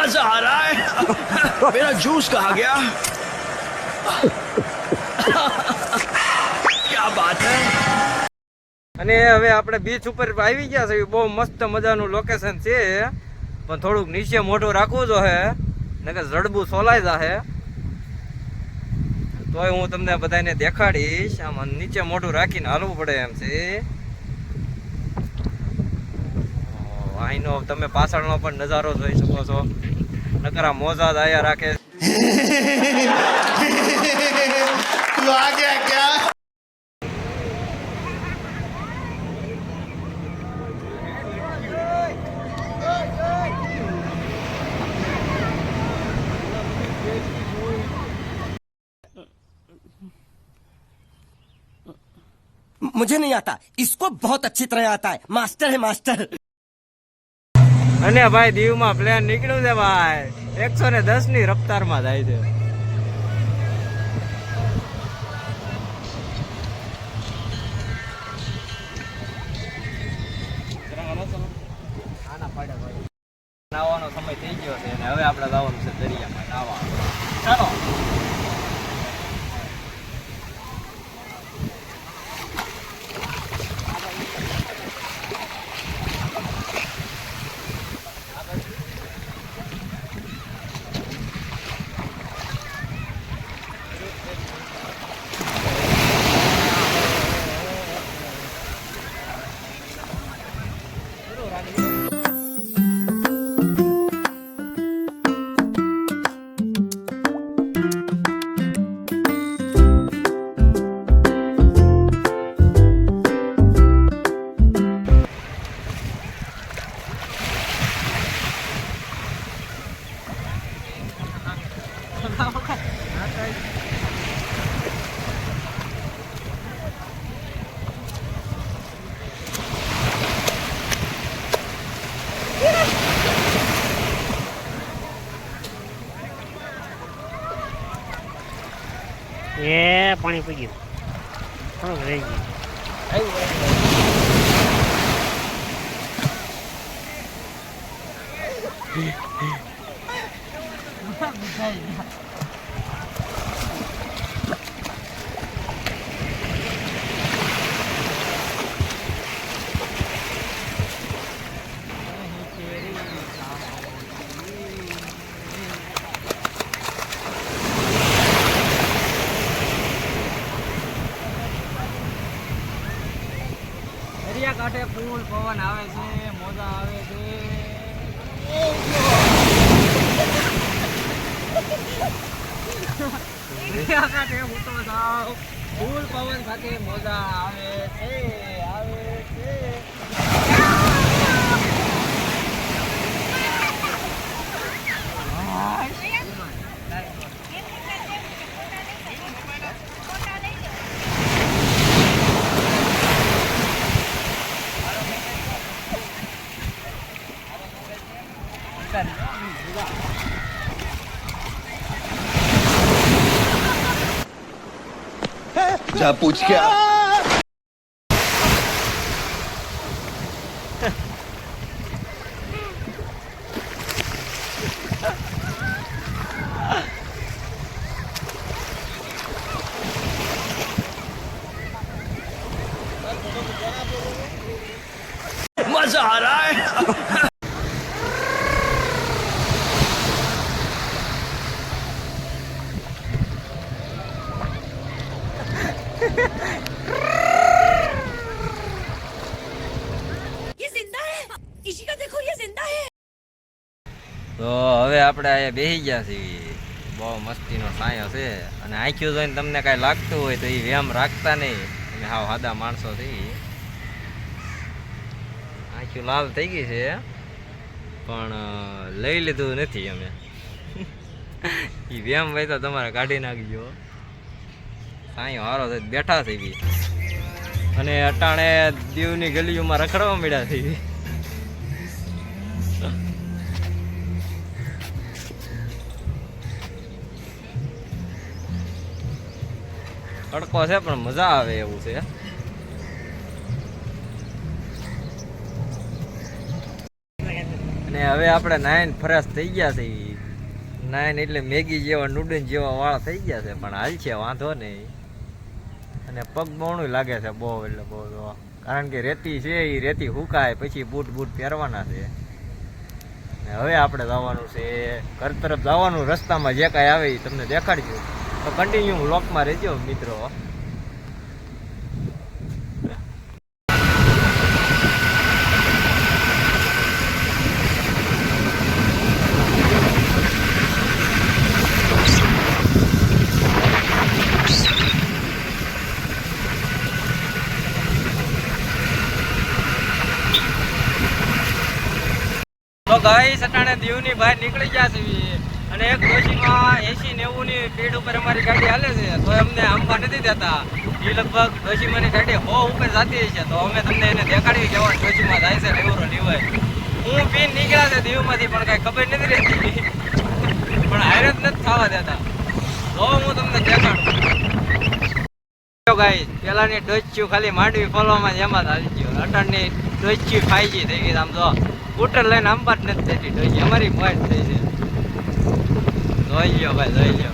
मजा आ रहा है मेरा जूस कहाँ गया क्या बात है અને હવે આપણે બીચ ઉપર આવી ગયા છે. બહુ મસ્ત મજાનું લોકેશન છે, પણ થોડુંક નીચે મોઢું રાખવું જોઈએ નકર જડબું સોલાઈ જાહે. તોય હું તમને બધાને દેખાડીશ. આમાં નીચે મોઢું રાખીને હાલવું પડે એમ છે. અહીંનો તમે પાછળનો પણ નજારો જોઈ શકો છો. નકર આ મોજા જ આયા રાખે. तू आ गया क्या मुझे नहीं आता, इसको बहुत अच्छी तरह आता है. मास्टर है मास्टर. અને ભાઈ દીવમાં પ્લેન નીકળ્યું છે ભાઈ. 110 ની રફતારમાં જાય છે. નાવાનો સમય થઈ ગયો છે અને હવે આપણે જવાનું છે દરિયામાં નાવા. ચાલો. એ પાણી પી ગયું, થોડુંક રહી ગયું. દરિયા કાંઠે ફૂલ પવન આવે છે, મોજા આવે છે. દરિયા કાંઠે હું તો જાઉં, ફૂલ પવન સાથે મોજા આવે છે, આવે છે. जा पूछ क्या मजा आ रहा है ये जिंदा है, इसी का देखो ये जिंदा है. તો હવે આપણે અહીંયા બેસી ગયા છીએ. બહુ મસ્તીનો સાયો છે અને આંખ્યું જોઈને તમને કાંઈ લાગતું હોય તો એ વ્યાયામ રાખતા નહીં. તમે હાવ સાદા માણસો થઈ. આંખ્યું લાલ થઈ ગઈ છે પણ લઈ લીધું નથી અમે. એ વ્યાયામ હોય તો તમારે કાઢી નાખજો. સાયો હારો છે, બેઠા થઈ અને અટાણે દીવની ગલીઓમાં રખડવા મળ્યા થઈ. તડકો છે પણ મજા આવે એવું છે. ને હવે આપણે નાઈન ફ્રેશ થઈ ગયા છે. નાઈન એટલે મેગી જેવા નૂડલ્સ જેવા વાળા થઈ ગયા છે, પણ હાલ છે વાંધો નહીં. અને પગ બહોળું લાગે છે બહુ, એટલે બહુ કારણ કે રેતી છે, એ રેતી હુકાય પછી બૂટ પહેરવાના છે. ને હવે આપણે જવાનું છે ઘર તરફ જવાનું. રસ્તામાં જે કાંઈ આવે એ તમને દેખાડજો, તો કન્ટિન્યુ વ્લોગમાં રહેજો મિત્રો. તો ગાઈસ અટાણે દીવની બહાર નીકળી ગયા છે અને એક ડોશીમાં 80-90 ની સ્પીડ ઉપર અમારી ગાડી હાલે છે, તો અમને આંબા નથી દેતા. એ લગભગ ડોશીમાની ગાડી 100 ઉપર જતી છે, તો અમે તમને એને દેખાડી કેવા ડોશીમાં જાય છે લેવરો લેવાય. હું પીન નીકળ્યા છે દીવમાંથી, પણ કાંઈ ખબર નથી રહેતી, પણ હારે જ નથી થવા દેતા. તો હું તમને દેખાડું. ગાઈસ પેલાની ડોચ્યું ખાલી માંડવી ફોલવામાં એમાં જ આવી ગયો. અટાણની ડોચ્યું 5G થઈ ગઈ. આમ તો સ્કૂટર લઈને આંબા જ નથી થતી ડોચી, અમારી મોજ થઈ છે. જોઈ લ્યો ભાઈ, જોઈ લ્યો.